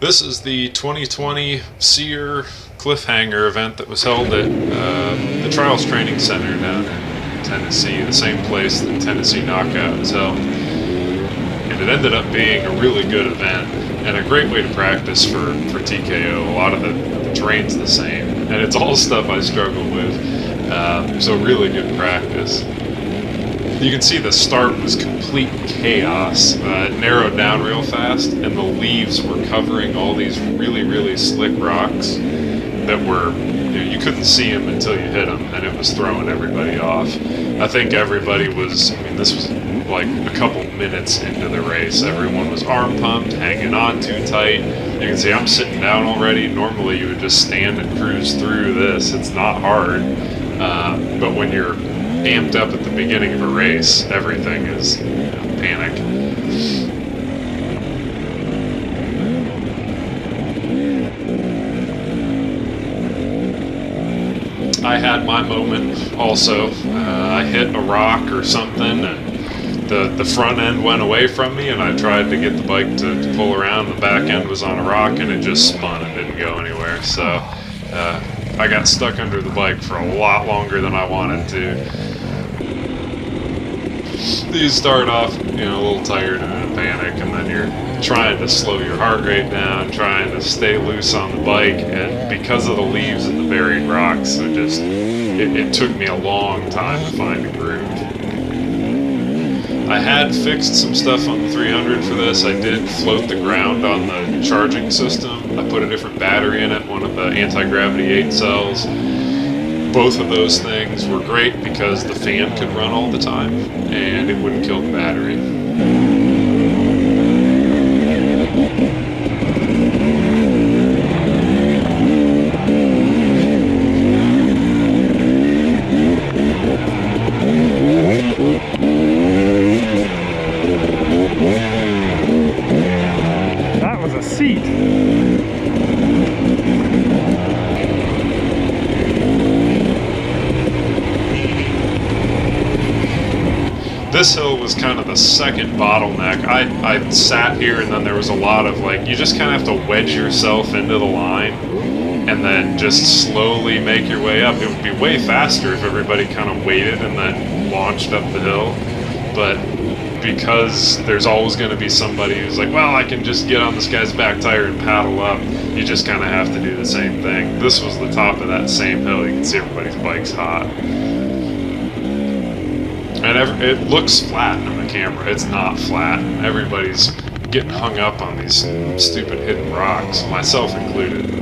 This is the 2020 SEER Cliffhanger event that was held at the Trials Training Center down in Tennessee, the same place that Tennessee Knockout is held. And it ended up being a really good event and a great way to practice for TKO. A lot of the terrain's the same, and it's all stuff I struggle with, so really good practice. You can see the start was complete chaos. It narrowed down real fast, and the leaves were covering all these really slick rocks that were, you couldn't see them until you hit them, and it was throwing everybody off. I think everybody was, this was like a couple minutes into the race. Everyone was arm pumped, hanging on too tight. You can see I'm sitting down already. Normally you would just stand and cruise through this. It's not hard, but when you're amped up at the beginning of a race, everything is panic. I had my moment also. I hit a rock or something, and the front end went away from me, and I tried to get the bike to pull around. The back end was on a rock, and it just spun and didn't go anywhere. So I got stuck under the bike for a lot longer than I wanted to. You start off, a little tired and in a panic, and then you're trying to slow your heart rate down, trying to stay loose on the bike, and because of the leaves and the buried rocks, it took me a long time to find a groove. I had fixed some stuff on the 300 for this. I did float the ground on the charging system. I put a different battery in it, one of the anti-gravity 8 cells. Both of those things were great because the fan could run all the time and it wouldn't kill the battery. That was a seat. This hill was kind of the second bottleneck. I sat here, and then there was a lot of you just kind of have to wedge yourself into the line and then just slowly make your way up. It would be way faster if everybody kind of waited and then launched up the hill. But because there's always going to be somebody who's like, well, I can just get on this guy's back tire and paddle up, you just kind of have to do the same thing. This was the top of that same hill. You can see everybody's bike's hot. And it looks flat on the camera. It's not flat. Everybody's getting hung up on these stupid hidden rocks, myself included.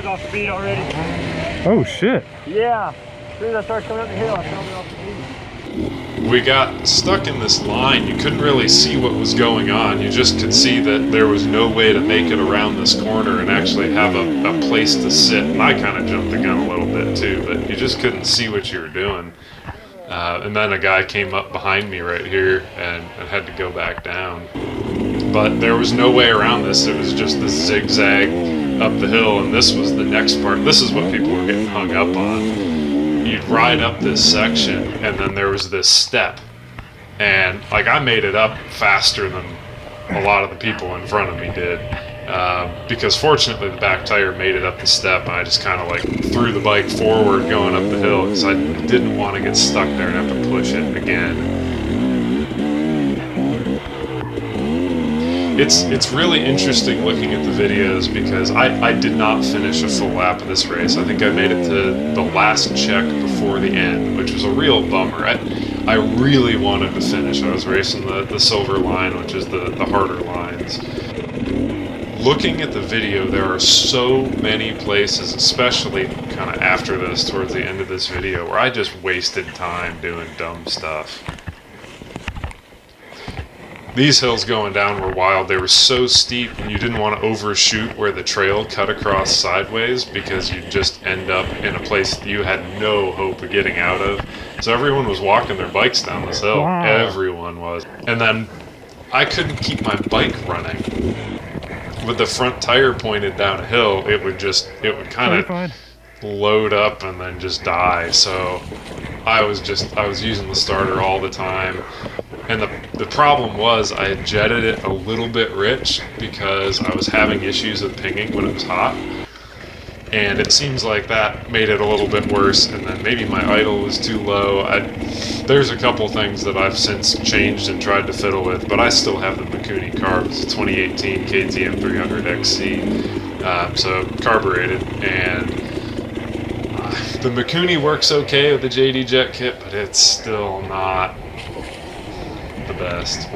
Off the beat already. Oh shit. Yeah. As soon as I started coming up the hill, I fell off the beat. We got stuck in this line. You couldn't really see what was going on. You just could see that there was no way to make it around this corner and actually have a place to sit. And I kind of jumped the gun a little bit too, but you just couldn't see what you were doing. And then a guy came up behind me right here and had to go back down. But there was no way around this. It was just this zigzag up the hill, and this was the next part. This is what people were getting hung up on. You'd ride up this section, and then there was this step. And I made it up faster than a lot of the people in front of me did. Because fortunately the back tire made it up the step, and I just kind of threw the bike forward going up the hill because I didn't want to get stuck there and have to push it again. It's really interesting looking at the videos because I did not finish a full lap of this race. I think I made it to the last check before the end, which was a real bummer. I really wanted to finish. I was racing the silver line, which is the harder lines. Looking at the video, there are so many places, especially kind of after this, towards the end of this video, where I just wasted time doing dumb stuff. These hills going down were wild. They were so steep, and you didn't want to overshoot where the trail cut across sideways because you'd just end up in a place that you had no hope of getting out of. So everyone was walking their bikes down this hill. Wow. Everyone was. And then I couldn't keep my bike running. With the front tire pointed down a hill, it would kind of load up and then just die. So I was using the starter all the time. And the problem was I had jetted it a little bit rich because I was having issues with pinging when it was hot. And it seems like that made it a little bit worse. And then maybe my idle was too low. There's a couple things that I've since changed and tried to fiddle with, but I still have the Mikuni carb. It's a 2018 KTM 300XC. So carbureted. And the Mikuni works okay with the JD Jet kit, but it's still not the best.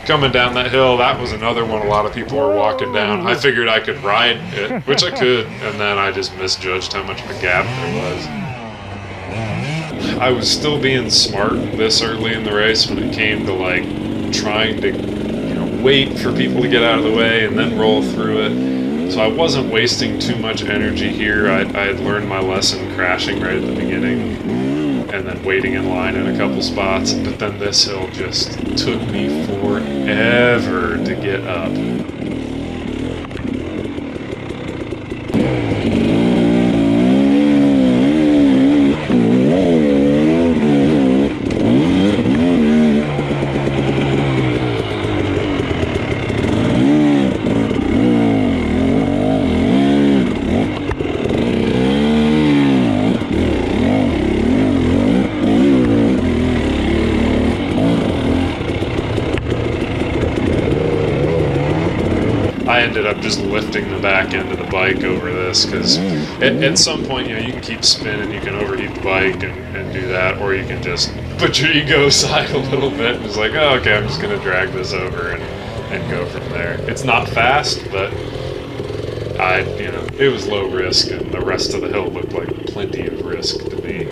Coming down that hill, that was another one a lot of people were walking down. I figured I could ride it, which I could, and then I just misjudged how much of a gap there was. I was still being smart this early in the race when it came to like trying to wait for people to get out of the way and then roll through it. So I wasn't wasting too much energy here. I had learned my lesson crashing right at the beginning and then waiting in line in a couple spots, but then this hill just took me forever to get up. I ended up just lifting the back end of the bike over this because at some point, you can keep spinning, you can overheat the bike and do that, or you can just put your ego aside a little bit and just like, oh, okay, I'm just going to drag this over and go from there. It's not fast, but it was low risk, and the rest of the hill looked like plenty of risk to me.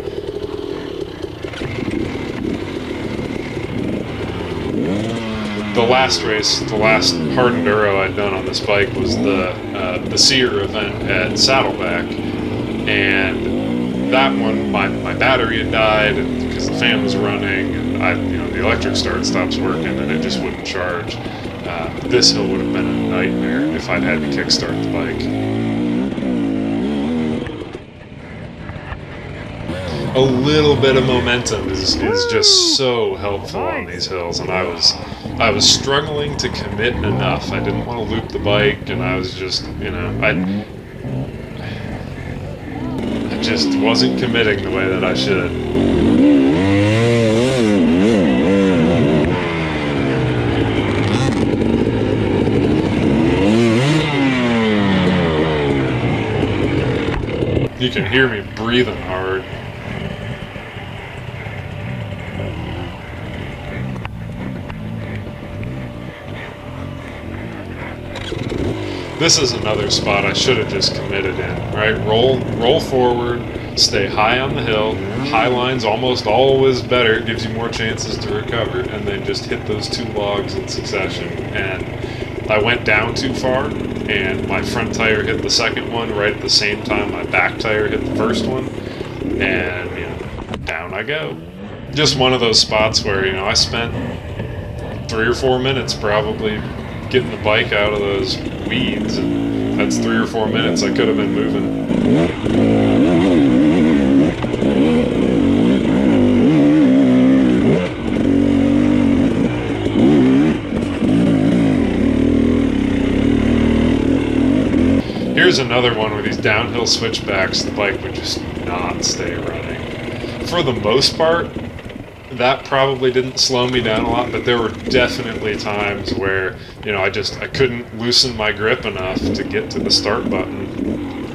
The last race, the last hard enduro I'd done on this bike was the SEER event at Saddleback, and that one my battery had died because the fan was running, and the electric start stops working and it just wouldn't charge. This hill would have been a nightmare if I'd had to kickstart the bike. A little bit of momentum is just so helpful on these hills, and I was struggling to commit enough. I didn't want to loop the bike, and I was just, I just wasn't committing the way that I should. You can hear me breathing hard. This is another spot I should have just committed in, right? Roll forward, stay high on the hill. High line's almost always better, it gives you more chances to recover, and then just hit those two logs in succession. And I went down too far, and my front tire hit the second one right at the same time my back tire hit the first one, and down I go. Just one of those spots where, I spent 3 or 4 minutes probably getting the bike out of those weeds, and that's 3 or 4 minutes I could have been moving. Here's another one where these downhill switchbacks, the bike would just not stay running. For the most part, that probably didn't slow me down a lot, but there were definitely times where, I couldn't loosen my grip enough to get to the start button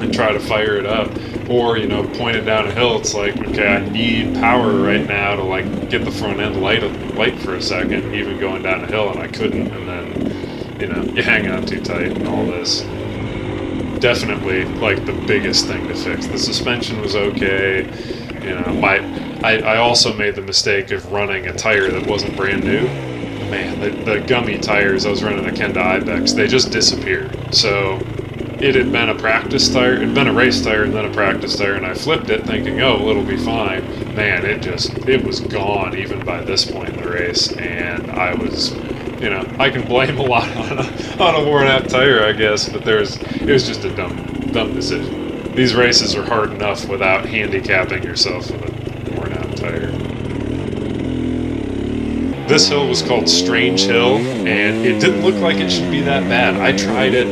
and try to fire it up. Or, pointed down a hill, it's like, okay, I need power right now to get the front end light for a second, even going down a hill, and I couldn't, and then, you hang on too tight and all this. Definitely, the biggest thing to fix. The suspension was okay. I also made the mistake of running a tire that wasn't brand new. Man, the gummy tires I was running a Kenda Ibex, they just disappeared. So it had been a practice tire, it had been a race tire and then a practice tire, and I flipped it thinking, oh, it'll be fine. Man, it was gone even by this point in the race, and I was, I can blame a lot on a worn out tire, I guess, but it was just a dumb decision. These races are hard enough without handicapping yourself with a worn out tire. This hill was called Strange Hill, and it didn't look like it should be that bad. I tried it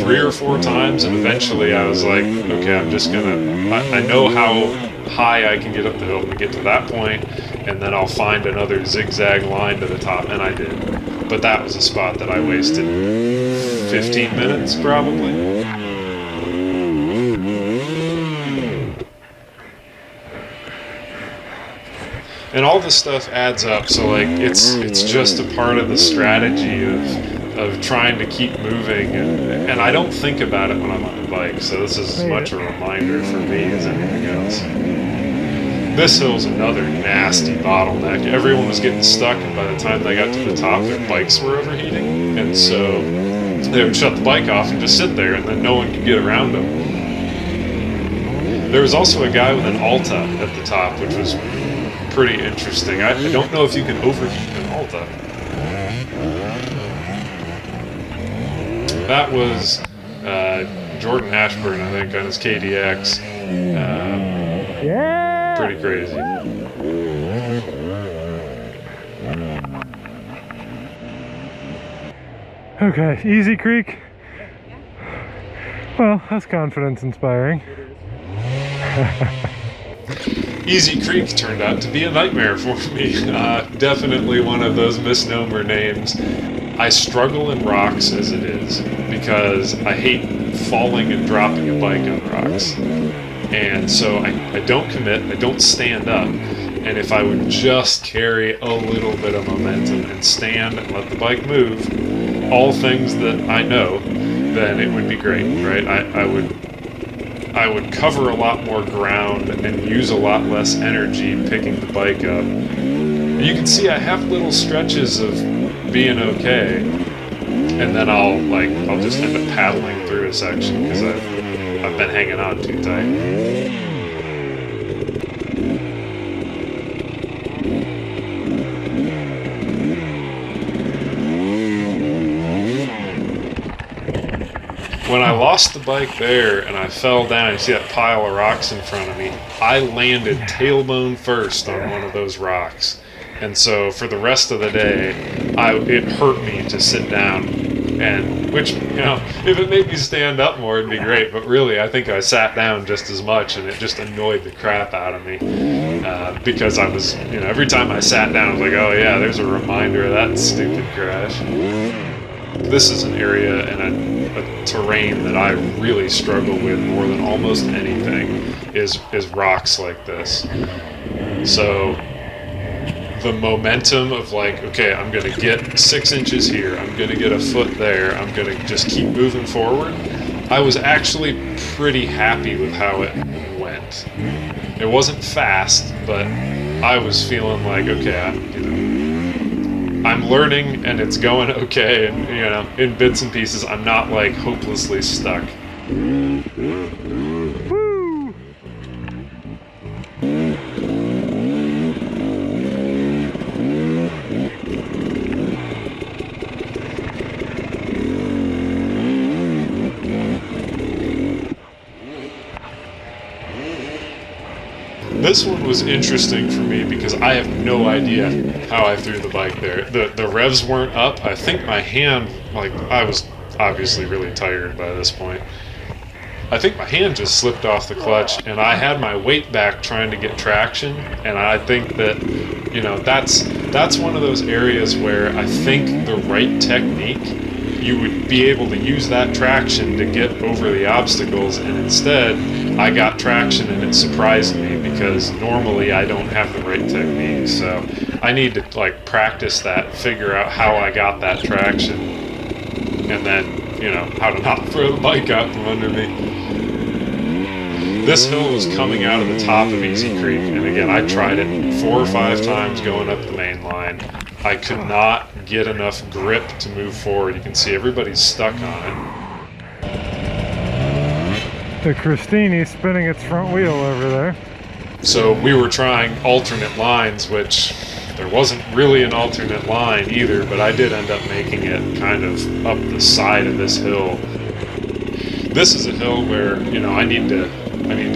3 or 4 times, and eventually I was like, okay, I'm just gonna, I know how high I can get up the hill to get to that point, and then I'll find another zigzag line to the top, and I did. But that was a spot that I wasted 15 minutes, probably. And all this stuff adds up, so like it's just a part of the strategy of trying to keep moving, and I don't think about it when I'm on the bike, so this is as much a reminder for me as anything else. This hill's another nasty bottleneck. Everyone was getting stuck, and by the time they got to the top, their bikes were overheating, and so they would shut the bike off and just sit there, and then no one could get around them. There was also a guy with an Alta at the top, which was pretty interesting. I don't know if you can overheat an Alta. That was Jordan Ashburn, I think, on his KDX. Yeah! Pretty crazy. Okay, easy creek. Well, that's confidence inspiring. Easy Creek turned out to be a nightmare for me. Definitely one of those misnomer names. I struggle in rocks as it is because I hate falling and dropping a bike on rocks. And so I don't commit, I don't stand up. And if I would just carry a little bit of momentum and stand and let the bike move, all things that I know, then it would be great, right? I would cover a lot more ground and use a lot less energy picking the bike up. You can see I have little stretches of being okay, and then I'll just end up paddling through a section because I've been hanging on too tight. When I lost the bike there and I fell down, you see that pile of rocks in front of me, I landed tailbone first on one of those rocks. And so for the rest of the day, it hurt me to sit down, and which, if it made me stand up more, it'd be great. But really, I think I sat down just as much, and it just annoyed the crap out of me because I was, every time I sat down, I was like, oh yeah, there's a reminder of that stupid crash. This is an area and a terrain that I really struggle with more than almost anything is rocks like this. So the momentum of okay, I'm going to get 6 inches here, I'm going to get a foot there, I'm going to just keep moving forward. I was actually pretty happy with how it went. It wasn't fast, but I was feeling like, okay, I'm learning and it's going okay, and in bits and pieces, I'm not hopelessly stuck. This one was interesting for me because I have no idea how I threw the bike there. The revs weren't up. I think my hand, I was obviously really tired by this point. I think my hand just slipped off the clutch, and I had my weight back trying to get traction, and I think that, that's one of those areas where I think the right technique, you would be able to use that traction to get over the obstacles, and instead I got traction and it surprised me because normally I don't have the right technique. So I need to practice that, figure out how I got that traction, and then how to not throw the bike out from under me. This hill was coming out of the top of Easy Creek, and again, I tried it 4 or 5 times going up the main line. I could not get enough grip to move forward. You can see everybody's stuck on it. The Christini's spinning its front wheel over there. So we were trying alternate lines, which there wasn't really an alternate line either, but I did end up making it kind of up the side of this hill. This is a hill where, you know, I need to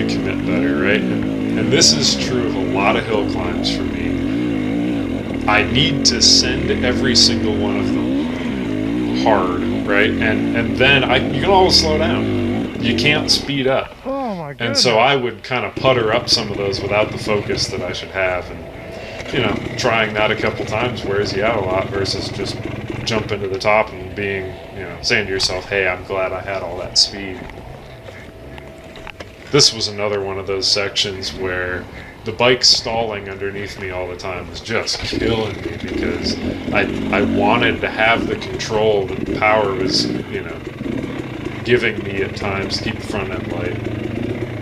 commit better, right? And this is true of a lot of hill climbs for me. I need to send every single one of them hard, right? And then you can always slow down. You can't speed up. Oh my goodness. And so I would kind of putter up some of those without the focus that I should have. And, you know, trying that a couple times wears you out a lot versus just jumping to the top and being, you know, saying to yourself, hey, I'm glad I had all that speed. This was another one of those sections where the bike stalling underneath me all the time was just killing me because I wanted to have the control that the power was, you know, giving me at times to keep the front end light.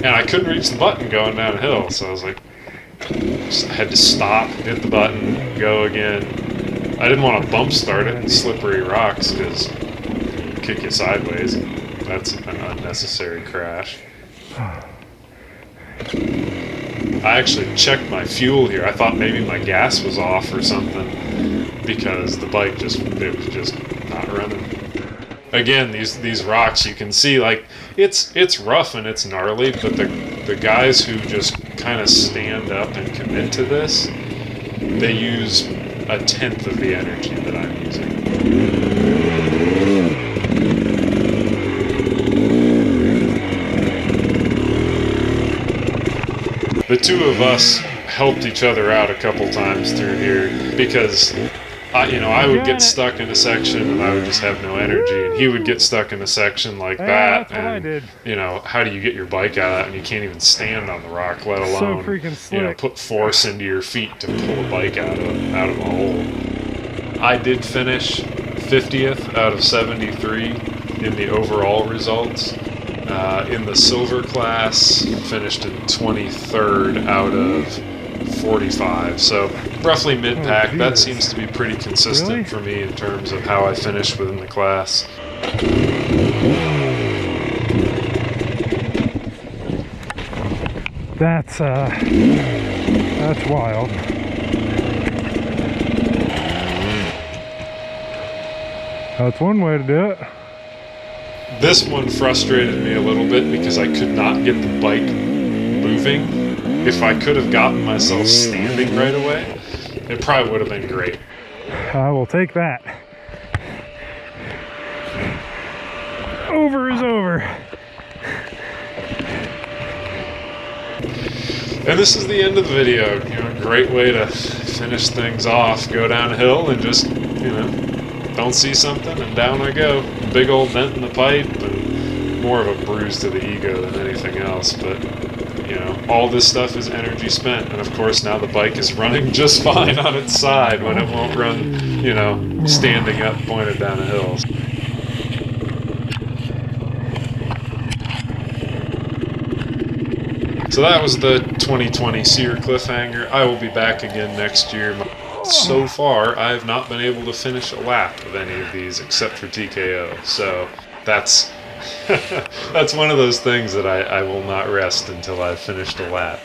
And I couldn't reach the button going down a hill, so I was like, I had to stop, hit the button, go again. I didn't want to bump start it in slippery rocks because it kick you sideways. That's an unnecessary crash. I actually checked my fuel here. I thought maybe my gas was off or something because the bike it was just not running. Again, these rocks, you can see, like, it's rough and it's gnarly, but the guys who just kind of stand up and commit to this, they use 1/10 of the energy that I'm using. The two of us helped each other out a couple times through here because I would get stuck in a section and I would just have no energy, and he would get stuck in a section like that, that's what I did. you know, how do you get your bike out of that when you can't even stand on the rock, let alone, So freaking slick. you know, put force into your feet to pull a bike out of a hole. I did finish 50th out of 73 in the overall results. In the silver class, finished in 23rd out of 45, so roughly mid-pack. Oh, that seems to be pretty consistent Really? for me in terms of how I finish within the class. That's wild. That's one way to do it. This one frustrated me a little bit because I could not get the bike moving. If I could have gotten myself standing right away, it probably would have been great. I will take that. Over is over. And this is the end of the video. You know, great way to finish things off. Go down a hill and just, you know, don't see something and down I go. Big old dent in the pipe and more of a bruise to the ego than anything else. But, you know, all this stuff is energy spent. And of course now the bike is running just fine on its side when it won't run, you know, standing up pointed down a hill. So that was the 2020 SEER Cliffhanger. I will be back again next year. So far, I have not been able to finish a lap of any of these except for TKO. So that's that's one of those things that I will not rest until I've finished a lap.